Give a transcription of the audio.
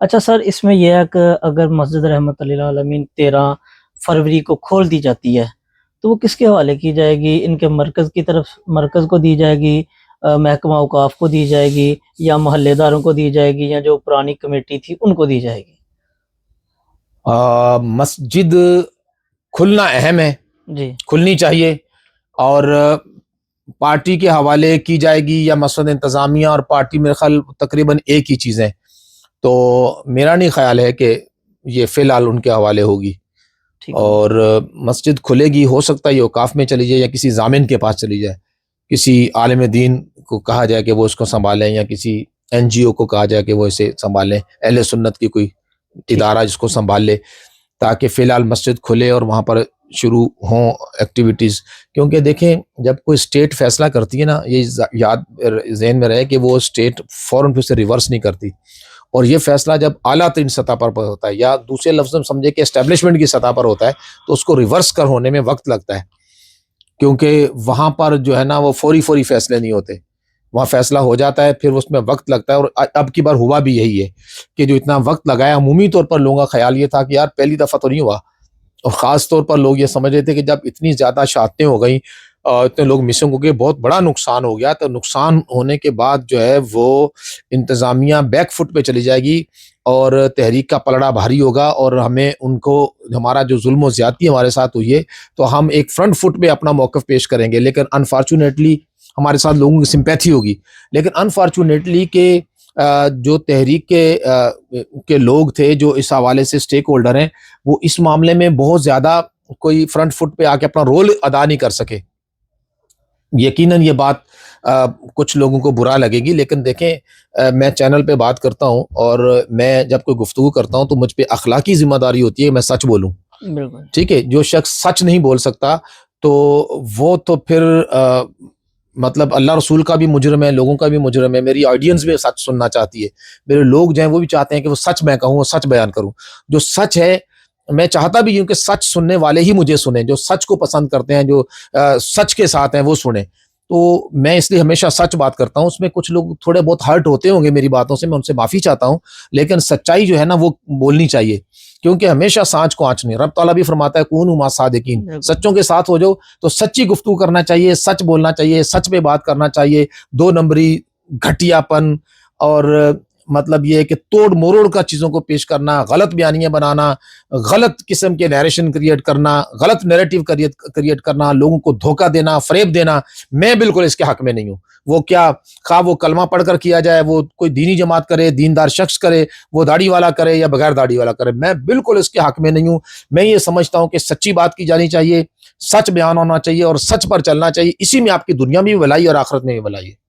اچھا سر، اس میں یہ ہے کہ اگر مسجد رحمت للعالمین 13 فروری کو کھول دی جاتی ہے تو وہ کس کے حوالے کی جائے گی؟ ان کے مرکز کی طرف، مرکز کو دی جائے گی، محکمہ اوقاف کو دی جائے گی، یا محلے داروں کو دی جائے گی، یا جو پرانی کمیٹی تھی ان کو دی جائے گی؟ مسجد کھلنا اہم ہے، جی کھلنی چاہیے، اور پارٹی کے حوالے کی جائے گی یا مسجد انتظامیہ اور پارٹی میرے خیال تقریباً ایک ہی چیزیں، تو میرا نہیں خیال ہے کہ یہ فی الحال ان کے حوالے ہوگی۔ ٹھیک ہے، اور مسجد کھلے گی، ہو سکتا ہے یہ اوقاف میں چلی جائے یا کسی ضامن کے پاس چلی جائے، کسی عالم دین کو کہا جائے کہ وہ اس کو سنبھالیں، یا کسی این جی او کو کہا جائے کہ وہ اسے سنبھالیں، اہل سنت کی کوئی ٹھیک ادارہ جس کو سنبھال لے، تاکہ فی الحال مسجد کھلے اور وہاں پر شروع ہوں ایکٹیویٹیز۔ کیونکہ دیکھیں جب کوئی اسٹیٹ فیصلہ کرتی ہے نا، یہ یاد ذہن میں رہے کہ وہ اسٹیٹ فوراً پھر سے ریورس نہیں کرتی، اور یہ فیصلہ جب اعلیٰ ترین سطح پر ہوتا ہے، یا دوسرے لفظ میں سمجھے کہ اسٹیبلشمنٹ کی سطح پر ہوتا ہے، تو اس کو ریورس کر ہونے میں وقت لگتا ہے، کیونکہ وہاں پر جو ہے نا وہ فوری فیصلے نہیں ہوتے، وہاں فیصلہ ہو جاتا ہے پھر اس میں وقت لگتا ہے۔ اور اب کی بار ہوا بھی یہی ہے کہ جو اتنا وقت لگایا، عمومی طور پر لوگوں کا خیال یہ تھا کہ یار پہلی دفعہ تو نہیں ہوا، اور خاص طور پر لوگ یہ سمجھ رہے تھے کہ جب اتنی زیادہ شہادتیں ہو گئیں، اتنے لوگ مسنگ ہو گئے، بہت بڑا نقصان ہو گیا، تو نقصان ہونے کے بعد جو ہے وہ انتظامیہ بیک فٹ پہ چلی جائے گی اور تحریک کا پلڑا بھاری ہوگا، اور ہمیں ان کو ہمارا جو ظلم و زیادتی ہمارے ساتھ ہوئی ہے تو ہم ایک فرنٹ فٹ پہ اپنا موقف پیش کریں گے، لیکن انفارچونیٹلی ہمارے ساتھ لوگوں کی سمپیتھی ہوگی، لیکن انفارچونیٹلی کہ جو تحریک کے لوگ تھے جو اس حوالے سے سٹیک ہولڈر ہیں، وہ اس معاملے میں بہت زیادہ کوئی فرنٹ فٹ پہ آ کے اپنا رول ادا نہیں کر سکے۔ یقیناً یہ بات کچھ لوگوں کو برا لگے گی، لیکن دیکھیں میں چینل پہ بات کرتا ہوں، اور میں جب کوئی گفتگو کرتا ہوں تو مجھ پہ اخلاقی ذمہ داری ہوتی ہے کہ میں سچ بولوں، بالکل ٹھیک ہے؟ جو شخص سچ نہیں بول سکتا تو وہ تو پھر مطلب اللہ رسول کا بھی مجرم ہے، لوگوں کا بھی مجرم ہے، میری آڈینس بھی سچ سننا چاہتی ہے، میرے لوگ جو ہیں وہ بھی چاہتے ہیں کہ وہ سچ میں کہوں، وہ سچ بیان کروں، جو سچ ہے میں چاہتا بھی ہوں کہ سچ سننے والے ہی مجھے سنیں، جو سچ کو پسند کرتے ہیں، جو سچ کے ساتھ ہیں وہ سنیں، تو میں اس لیے ہمیشہ سچ بات کرتا ہوں۔ اس میں کچھ لوگ تھوڑے بہت ہرٹ ہوتے ہوں گے میری باتوں سے، میں ان سے معافی چاہتا ہوں، لیکن سچائی جو ہے نا وہ بولنی چاہیے، کیونکہ ہمیشہ سانچ کو آنچ نہیں، رب تعالیٰ بھی فرماتا ہے کونوا مع صادقین، سچوں کے ساتھ ہو جاؤ، تو سچی گفتگو کرنا چاہیے، سچ بولنا چاہیے، سچ پہ بات کرنا چاہیے، دو نمبری، گھٹیا پن، اور مطلب یہ ہے کہ توڑ مروڑ کا چیزوں کو پیش کرنا، غلط بیانیاں بنانا، غلط قسم کے نیریشن کریٹ کرنا، غلط نیریٹو کریٹ کرنا، لوگوں کو دھوکہ دینا، فریب دینا، میں بالکل اس کے حق میں نہیں ہوں۔ وہ کیا خواہ وہ کلمہ پڑھ کر کیا جائے، وہ کوئی دینی جماعت کرے، دیندار شخص کرے، وہ داڑھی والا کرے یا بغیر داڑھی والا کرے، میں بالکل اس کے حق میں نہیں ہوں۔ میں یہ سمجھتا ہوں کہ سچی بات کی جانی چاہیے، سچ بیان ہونا چاہیے، اور سچ پر چلنا چاہیے، اسی میں آپ کی دنیا میں بھی بھلائی اور آخرت میں بھی بھلائی ہے۔